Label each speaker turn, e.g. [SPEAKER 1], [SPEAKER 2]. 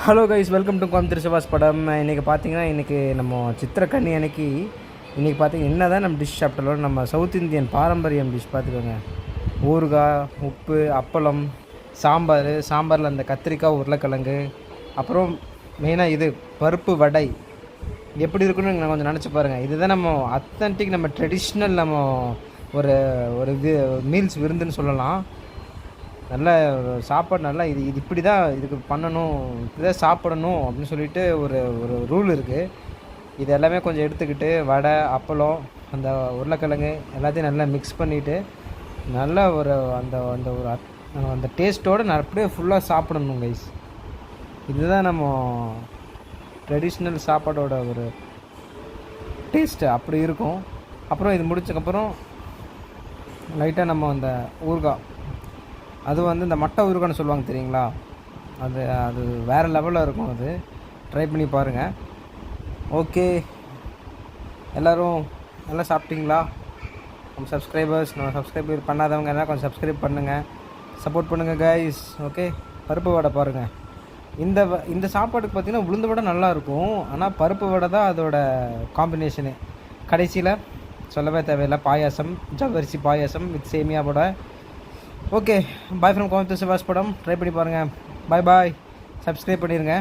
[SPEAKER 1] Hello guys, welcome to Coimbatore Siva's படம். இன்றைக்கி பார்த்தீங்கன்னா நம்ம சித்திரக்கண்ணி அன்னைக்கு இன்றைக்கி பார்த்தீங்கன்னா என்ன தான் நம்ம டிஷ் சாப்பிட்டாலும் நம்ம சவுத் இந்தியன் பாரம்பரியம் டிஷ் பார்த்துக்கோங்க. ஊறுகாய், உப்பு, அப்பளம், சாம்பாரில் அந்த கத்திரிக்காய், உருளைக்கிழங்கு, அப்புறம் மெயினாக இது பருப்பு வடை எப்படி இருக்குன்னு நான் கொஞ்சம் நினச்சி பாருங்கள். இதுதான் நம்ம அத்தன்டிக், நம்ம ட்ரெடிஷ்னல், நம்ம ஒரு ஒரு இது மீல்ஸ் விருந்துன்னு சொல்லலாம். நல்ல சாப்பாடு, நல்லா இது இப்படி தான் இதுக்கு பண்ணணும், இப்படி தான் சாப்பிடணும் அப்படின்னு சொல்லிட்டு ஒரு ஒரு ரூல் இருக்குது. இது எல்லாமே கொஞ்சம் எடுத்துக்கிட்டு வடை, அப்பளம், அந்த உருளைக்கிழங்கு எல்லாத்தையும் நல்லா மிக்ஸ் பண்ணிவிட்டு நல்லா ஒரு அந்த அந்த ஒரு அந்த டேஸ்ட்டோடு நான் அப்படியே ஃபுல்லாக சாப்பிடணும் கைஸ். இதுதான் நம்ம ட்ரெடிஷ்னல் சாப்பாடோட ஒரு டேஸ்ட்டு அப்படி இருக்கும். அப்புறம் இது முடிச்சக்கப்புறம் லைட்டாக நம்ம அந்த ஊறுகாய், அது இந்த மட்டை ஊறுகான்னு சொல்லுவாங்க தெரியுங்களா, அது அது வேறு லெவலில் இருக்கும். அது ட்ரை பண்ணி பாருங்கள். ஓகே, எல்லோரும் நல்லா சாப்பிட்டீங்களா? நம்ம சப்ஸ்கிரைப் பண்ணாதவங்க எல்லாம் கொஞ்சம் சப்ஸ்கிரைப் பண்ணுங்கள், சப்போர்ட் பண்ணுங்கள் கைஸ். ஓகே, பருப்பு வடை பாருங்கள். இந்த சாப்பாடுக்கு பார்த்திங்கன்னா உளுந்து வடை நல்லாயிருக்கும், ஆனால் பருப்பு வடை தான் அதோட காம்பினேஷனு. கடைசியில் சொல்லவே தேவையில்லை, பாயாசம், ஜவ்வரிசி பாயாசம் வித் சேமியா vada. Okay, bye from Coimbatore Siva's படம். ட்ரை பண்ணி பாருங்கள். பாய், சப்ஸ்கிரைப் பண்ணிடுங்க.